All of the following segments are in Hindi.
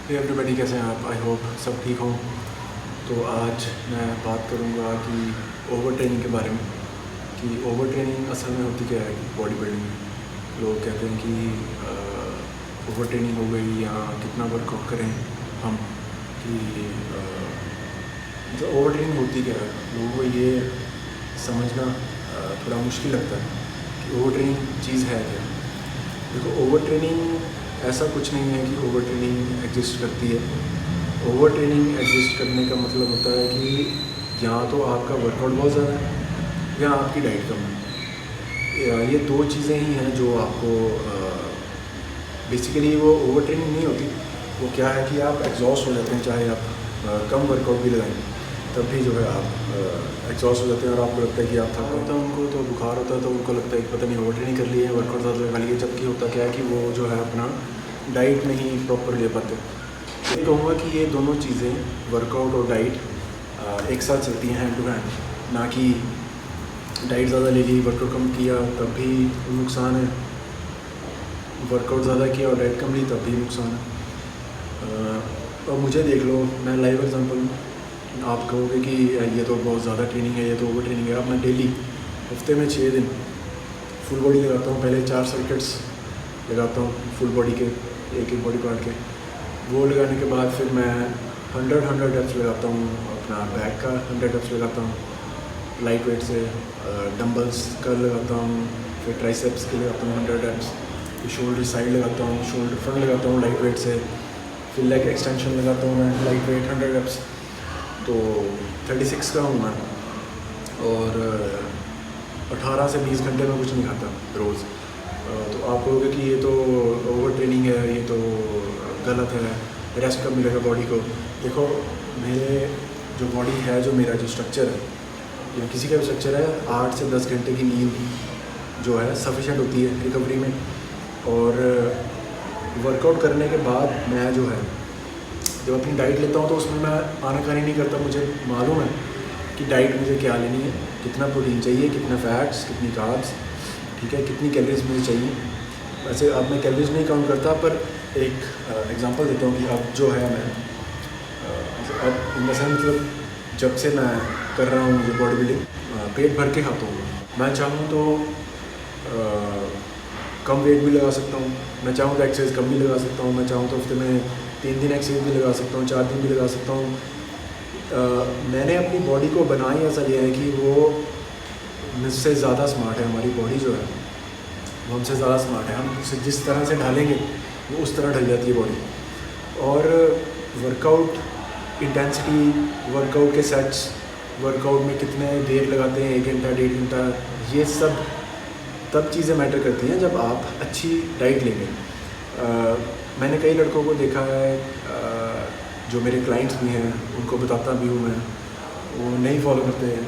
हे एवरीबॉडी, कैसे हैं आप? आई होप सब ठीक हों। तो आज मैं बात करूंगा कि ओवर ट्रेनिंग के बारे में, कि ओवर ट्रेनिंग असल में होती क्या है। बॉडी बिल्डिंग में लोग कहते हैं कि ओवर ट्रेनिंग हो गई या कितना वर्कआउट करें हम, कि जो ओवर ट्रेनिंग होती क्या है लोगों को ये समझना थोड़ा मुश्किल लगता है कि ओवर ट्रेनिंग चीज़ है क्या। देखो, ओवर ट्रेनिंग ऐसा कुछ नहीं है कि ओवर ट्रेनिंग एग्जिस्ट करती है। ओवर ट्रेनिंग एग्जिस्ट करने का मतलब होता है कि या तो आपका वर्कआउट बहुत ज़्यादा है या आपकी डाइट कम है। ये दो चीज़ें ही हैं जो आपको बेसिकली वो ओवर ट्रेनिंग नहीं होती। वो क्या है कि आप एग्जॉस्ट हो जाते हैं, चाहे आप कम वर्कआउट भी लगाएं तब भी जो है आप एग्जॉस्ट हो जाते हैं और आपको लगता है कि आप थका होता है। उनको तो बुखार होता है तो उनको लगता है कि पता नहीं ओवर ट्रेनिंग कर ली है, वर्कआउट ज़्यादा लगा लिए। जबकि होता क्या है कि वो जो है अपना डाइट नहीं प्रॉपर ले पाते। ये कहूँगा कि ये दोनों चीज़ें, वर्कआउट और डाइट, एक साथ चलती हैं हैंड टू हैंड। ना कि डाइट ज़्यादा ले ली, वर्कआउट कम किया तब भी नुकसान है, वर्कआउट ज़्यादा किया और डाइट कम ली तब भी नुकसान है। और मुझे देख लो, मैं लाइव एग्जांपल। आप कहोगे कि ये तो बहुत ज़्यादा ट्रेनिंग है, ये तो ओवर ट्रेनिंग है। अब मैं डेली हफ्ते में 6 दिन फुल बॉडी लगाता हूँ। पहले 4 सर्किट्स लगाता हूँ फुल बॉडी के, एक एक बॉडी पार्ट के। वो लगाने के बाद फिर मैं 100 रेप्स लगाता हूँ अपना बैक का, 100 रेप्स लगाता हूँ लाइट वेट से। डंबल्स का लगाता हूँ, फिर ट्राइसेप्स के लगाता हूँ 100 रेप्स। फिर शोल्डर साइड लगाता हूँ, शोल्डर फ्रंट लगाता हूँ लाइट वेट से। फिर लेग एक्सटेंशन लगाता हूँ मैं लाइट वेट 100 रेप्स। तो 36 का हूँ मैं, और 18 से 20 घंटे में कुछ नहीं खाता रोज़। तो आप कहोगे कि ये तो ओवर ट्रेनिंग है, ये तो गलत है, रेस्ट कब मिलेगा बॉडी को। देखो, मेरे जो बॉडी है, जो मेरा जो स्ट्रक्चर है, या किसी का भी स्ट्रक्चर है, 8 से 10 घंटे की नींद जो है सफिशेंट होती है रिकवरी में। और वर्कआउट करने के बाद मैं जो है जब अपनी डाइट लेता हूँ तो उसमें मैं आनाकानी नहीं करता। मुझे मालूम है कि डाइट मुझे क्या लेनी है, कितना प्रोटीन चाहिए, कितना फैट्स, कितनी कार्ब्स, ठीक है, कितनी कैलोरीज मुझे चाहिए। वैसे अब मैं कैलोरीज नहीं काउंट करता, पर एक एग्जांपल देता हूँ कि अब जो है मैं अब इन द सेंस, मतलब जब से मैं कर रहा हूँ जो बॉडी बिल्डिंग, पेट भर के खाता हूँ। मैं चाहूँ तो कम वेट भी लगा सकता हूँ, मैं चाहूँ तो एक्सरसाइज कम भी लगा सकता हूँ, मैं चाहूँ तो हफ्ते में 3 दिन एक्सरसाइज भी लगा सकता हूँ, 4 दिन भी लगा सकता हूँ। मैंने अपनी बॉडी को बना ही ऐसा लिया है कि वो मुझसे ज़्यादा स्मार्ट है। हमारी बॉडी जो है वो हमसे ज़्यादा स्मार्ट है। हम उसे जिस तरह से ढालेंगे वो उस तरह ढल जाती है बॉडी। और वर्कआउट इंटेंसिटी, वर्कआउट के सेट्स, वर्कआउट में कितने देर लगाते हैं, 1 घंटा 1.5 घंटा, ये सब तब चीज़ें मैटर करती हैं जब आप अच्छी डाइट लेंगे। मैंने कई लड़कों को देखा है, जो मेरे क्लाइंट्स भी हैं, उनको बताता भी हूँ मैं, वो नहीं फॉलो करते हैं।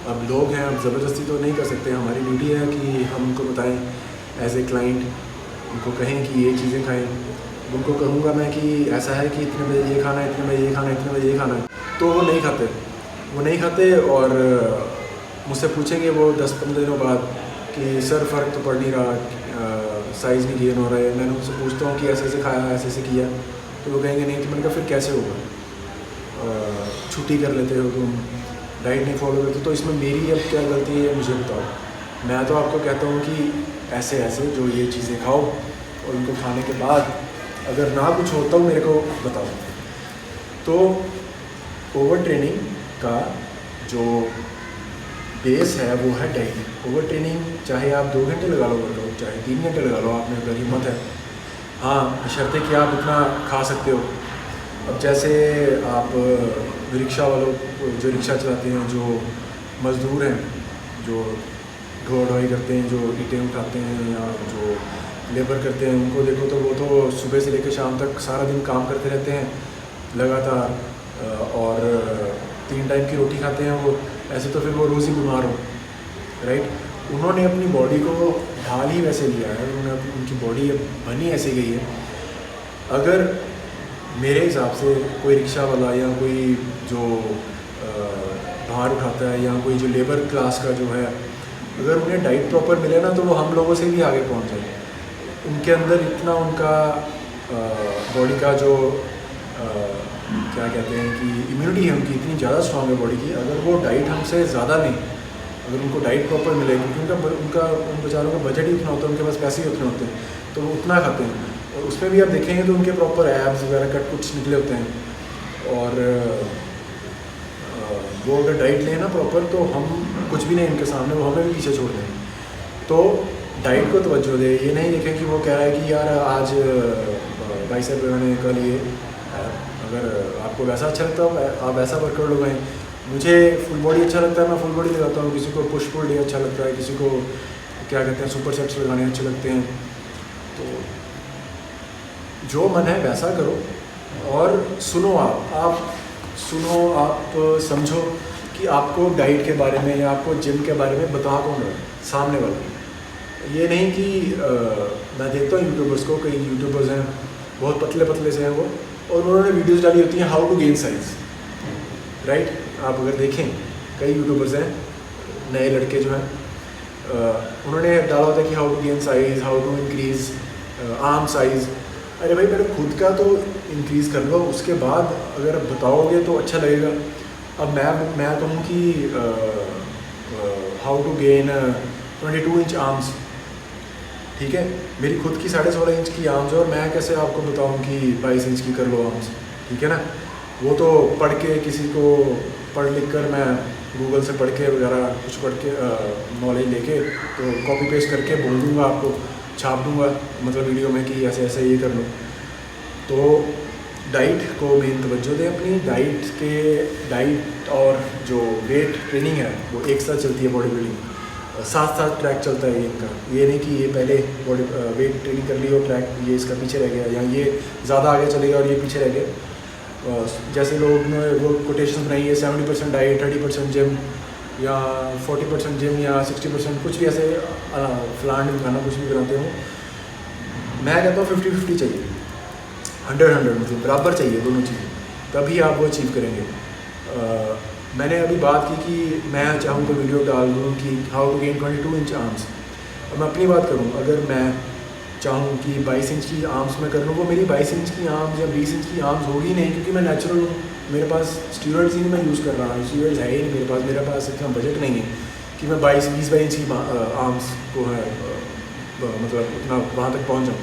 अब लोग हैं, अब ज़बरदस्ती तो नहीं कर सकते। हमारी ड्यूटी है कि हम उनको बताएं एज ए क्लाइंट, उनको कहें कि ये चीज़ें खाएं। उनको कहूँगा मैं कि ऐसा है कि इतने बजे ये खाना है, इतने बजे ये खाना है, इतने बजे ये खाना है, तो वो नहीं खाते। वो नहीं खाते और मुझसे पूछेंगे वो 10-15 दिनों बाद कि सर फ़र्क तो पड़ नहीं रहा, साइज़ नहीं गेन हो रहा है। मैंने उनसे पूछता हूँ कि ऐसे ऐसे खाया, ऐसे ऐसे किया, तो वो कहेंगे नहीं। तो मैंने कहा फिर कैसे होगा, छुट्टी कर लेते हो तुम, डाइट नहीं फॉलो करते। तो इसमें मेरी अब क्या गलती है, मुझे बताओ। मैं तो आपको कहता हूँ कि ऐसे ऐसे जो ये चीज़ें खाओ, और इनको खाने के बाद अगर ना कुछ होता हो मेरे को बताओ। तो ओवर ट्रेनिंग का जो बेस है वो है डाइट। ओवर ट्रेनिंग चाहे आप 2 घंटे लगा लो वर्कआउट, चाहे 3 घंटे लगा लो, आप में अगर हिम्मत है, हाँ, बशर्ते कि आप इतना खा सकते हो। अब जैसे आप रिक्शा वालों, जो रिक्शा चलाते हैं, जो मज़दूर हैं, जो ढोआ ढोई करते हैं, जो ईंटें उठाते हैं, या जो लेबर करते हैं, उनको देखो तो वो तो सुबह से लेकर शाम तक सारा दिन काम करते रहते हैं लगातार, और 3 टाइम की रोटी खाते हैं वो। ऐसे तो फिर वो रोज़ ही बीमार हो, राइट। उन्होंने अपनी बॉडी को ढाल ही वैसे लिया है, उनकी बॉडी बनी ऐसे गई है। अगर मेरे हिसाब से कोई रिक्शा वाला या कोई जो भार उठाता है, या कोई जो लेबर क्लास का जो है, अगर उन्हें डाइट प्रॉपर मिले ना, तो वो हम लोगों से भी आगे पहुंच जाए। उनके अंदर इतना उनका बॉडी का जो क्या कहते हैं कि इम्यूनिटी है उनकी इतनी ज़्यादा स्ट्रॉन्ग है बॉडी की, अगर वो डाइट हमसे ज़्यादा लें, अगर उनको डाइट प्रॉपर मिले, क्योंकि उनका उन बेचारों का बजट ही उतना होता है, उनके पास पैसे ही उतने होते हैं, तो वो उतना खाते हैं। और उसमें भी आप देखेंगे तो उनके प्रॉपर एब्स वगैरह कट कुछ निकले होते हैं। और वो अगर डाइट लें ना प्रॉपर, तो हम कुछ भी नहीं उनके सामने, वो हमें भी पीछे छोड़ देंगे। तो डाइट को तवज्जो दे, ये नहीं देखें कि वो कह रहा है कि यार आज बाइसेप मैंने कल ये, अगर आपको वैसा अच्छा लगता है आप वैसा वर्कआउट लगाएं। मुझे फुल बॉडी अच्छा लगता है, मैं फुल बॉडी लगाता हूँ, किसी को पुश पुल डे अच्छा लगता है, किसी को क्या कहते हैं सुपर सेट्स लगाने अच्छे लगते हैं। तो जो मन है वैसा करो, और सुनो, आप सुनो, आप समझो कि आपको डाइट के बारे में या आपको जिम के बारे में बता कौन रहा है, सामने वाला। ये नहीं कि मैं देखता हूँ यूट्यूबर्स को, कई यूट्यूबर्स हैं बहुत पतले पतले से हैं वो, और उन्होंने वीडियोस डाली होती हैं how to gain size, right. आप अगर देखें कई यूट्यूबर्स हैं, नए लड़के जो हैं, उन्होंने डाला होता है कि how to gain size, how to increase arm size. अरे भाई पहले खुद का तो इंक्रीज़ कर लो, उसके बाद अगर बताओगे तो अच्छा लगेगा। अब मैं कहूँ कि how to gain 22 inch arms, ठीक है, मेरी खुद की 16.5 इंच की आर्म्स है, और मैं कैसे आपको बताऊं कि 22 इंच की कर लो आर्म्स, ठीक है ना। वो तो पढ़ के, किसी को पढ़ लिख कर, मैं गूगल से पढ़ के वगैरह कुछ पढ़ के नॉलेज लेके तो कॉपी पेस्ट करके बोल दूंगा, आपको छाप दूंगा मतलब वीडियो में कि ऐसे ऐसे ये कर लो। तो डाइट को मेन तवज्जो दें अपनी, डाइट और जो वेट ट्रेनिंग है वो एक साथ चलती है, बॉडी बिल्डिंग साथ साथ ट्रैक चलता है इनका। ये नहीं कि ये पहले बॉडी वेट ट्रेनिंग कर ली और ट्रैक ये इसका पीछे रह गया, या ये ज़्यादा आगे चलेगा और ये पीछे रह गया। जैसे लोग ने वो कोटेशन बनाई है 70% डाइट, 30% जिम, या 40% जिम, या 60%, कुछ भी ऐसे फलान खाना कुछ भी बनाते हो। मैं कहता हूँ 50-50 चाहिए, 100-100 मतलब बराबर चाहिए दोनों चीज़ें, तभी आप वो अचीव करेंगे। मैंने अभी बात की कि मैं चाहूँ तो वीडियो डाल दूँ कि how to gain 22 inch arms. अब मैं अपनी बात करूँ, अगर मैं चाहूँ कि 22 इंच की आर्म्स में कर लूँ, वो मेरी 22 इंच की आर्म्स या 20 इंच की आर्म्स होगी नहीं, क्योंकि मैं नेचुरल हूँ, मेरे पास स्टीरॉइड्स ही नहीं मैं यूज़ कर रहा हूँ, स्टीरॉइड्स है ही नहीं मेरे पास इतना बजट नहीं है कि मैं 22 इंच की आर्म्स को है मतलब उतना वहाँ तक पहुँच जाऊँ।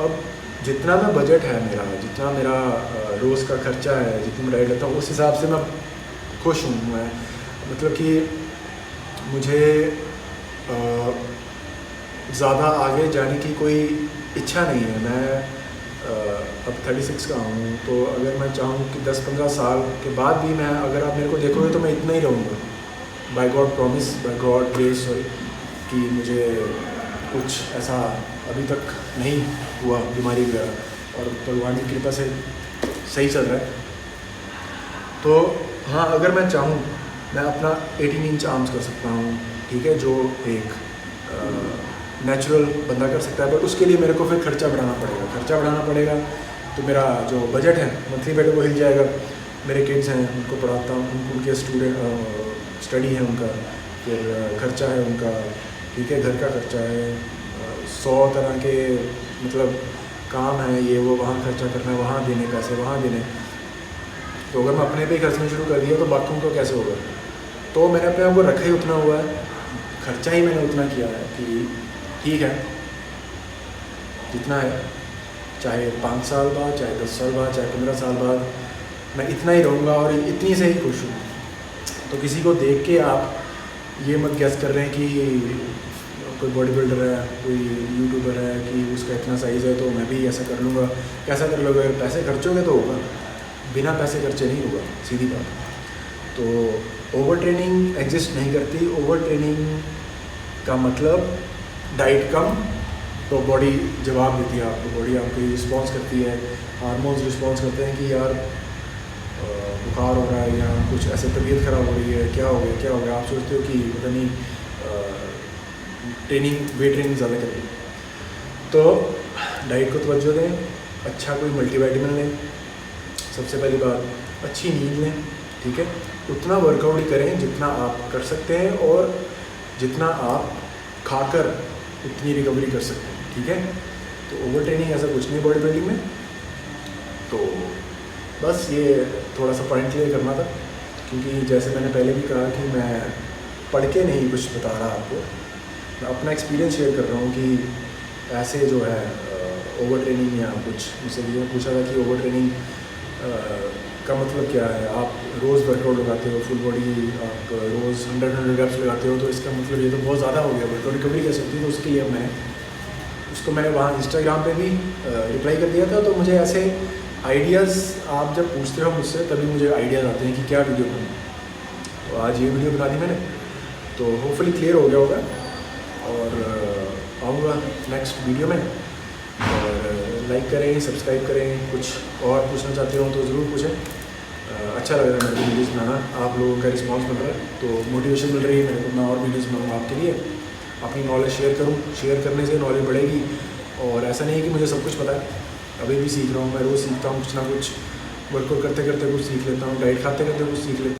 अब जितना मैं बजट है मेरा, जितना मेरा रोज़ का खर्चा है, जितनी मैं डाइट लेता हूँ, उस हिसाब से मैं खुश हूँ। मैं मतलब कि मुझे ज़्यादा आगे जाने की कोई इच्छा नहीं है। मैं अब 36 का हूँ, तो अगर मैं चाहूँ कि 10-15 साल के बाद भी मैं, अगर आप मेरे को देखोगे तो मैं इतना ही रहूँगा, by God promise, by God grace, कि मुझे कुछ ऐसा अभी तक नहीं हुआ बीमारी वगैरह, और भगवान की कृपा से सही चल रहा है। तो हाँ, अगर मैं चाहूँ मैं अपना 18 इंच आर्म्स कर सकता हूँ, ठीक है, जो एक नेचुरल बंदा कर सकता है, बट उसके लिए मेरे को फिर खर्चा बढ़ाना पड़ेगा। तो मेरा जो बजट है मंथली बजट वो हिल जाएगा। मेरे किड्स हैं, उनको पढ़ाता हूँ, उनके स्टडी है उनका, फिर खर्चा है उनका, ठीक है, घर का खर्चा है, 100 तरह के मतलब काम है, ये वो, वहाँ खर्चा करना है, वहाँ देने पैसे, वहाँ देने। तो अगर मैं अपने पे ही खर्चना शुरू कर दिया तो बाकियों को कैसे होगा। तो मैंने अपने आप को रखा ही उतना हुआ है, खर्चा ही मैंने उतना किया है कि ठीक है, जितना है, चाहे 5 साल बाद, चाहे 10 साल बाद, चाहे 15 साल बाद, मैं इतना ही रहूँगा और इतनी से ही खुश हूँ। तो किसी को देख के आप ये मत गैस कर रहे हैं कि कोई बॉडी बिल्डर है, कोई यूट्यूबर है, कि उसका इतना साइज़ है तो मैं भी ऐसा कर लूँगा। कैसा कर लोगे? अगर पैसे खर्चोगे तो होगा, बिना पैसे खर्चे नहीं होगा, सीधी बात। तो ओवर ट्रेनिंग एग्जिस्ट नहीं करती। ओवर ट्रेनिंग का मतलब डाइट कम तो बॉडी जवाब देती है आपको, बॉडी आपकी रिस्पॉन्स करती है, हार्मोन्स रिस्पॉन्स करते हैं कि यार बुखार हो रहा है या कुछ ऐसे, तबीयत ख़राब हो रही है, क्या हो गया। आप सोचते हो कि पता नहीं वेट ट्रेनिंग ज़्यादा करें। तो डाइट को तवज्जो दें, अच्छा कोई मल्टीविटामिन लें, सबसे पहली बात अच्छी नींद लें, ठीक है, उतना वर्कआउट ही करें जितना आप कर सकते हैं और जितना आप खाकर उतनी रिकवरी कर सकते हैं, ठीक है। तो ओवर ट्रेनिंग ऐसा कुछ नहीं बॉडी बिल्डिंग में। तो बस ये थोड़ा सा पॉइंट क्लियर करना था, क्योंकि जैसे मैंने पहले भी कहा कि मैं पढ़ के नहीं कुछ बता रहा आपको, मैं अपना एक्सपीरियंस शेयर कर रहा हूँ कि ऐसे जो है ओवर ट्रेनिंग या कुछ, मुझसे ये पूछा था कि ओवर ट्रेनिंग का मतलब क्या है। आप रोज़ वर्कआउट लगाते हो फुल बॉडी, आप रोज़ 100 रेप्स लगाते हो, तो इसका मतलब ये तो बहुत ज़्यादा हो गया, वर्कआउट रिकवरी कर सकती है। तो उसके लिए मैंने वहाँ इंस्टाग्राम पे भी रिप्लाई कर दिया था। तो मुझे ऐसे आइडियाज़ आप जब पूछते हो मुझसे, तभी मुझे आइडियाज़ आते हैं कि क्या वीडियो बनाऊँ। तो आज ये वीडियो बना दी मैंने, तो होपफुली क्लियर हो गया होगा, और आऊँगा नेक्स्ट वीडियो में। और लाइक करें, सब्सक्राइब करें, कुछ और पूछना चाहते हो तो ज़रूर पूछें। अच्छा लग रहा है मेरे को वीडियोज़ बनाना, आप लोगों का रिस्पांस मिल रहा है, तो मोटिवेशन मिल रही है मेरे को, मैं और वीडियोज़ बनाऊँगा आपके लिए, अपनी नॉलेज शेयर करूँ। शेयर करने से नॉलेज बढ़ेगी, और ऐसा नहीं है कि मुझे सब कुछ पता है, अभी भी सीख रहा हूँ। मैं रोज़ सीखता हूँ कुछ ना कुछ, वर्कआउट करते करते कुछ सीख लेता हूँ, डाइट खाते करते कुछ सीख लेता हूँ।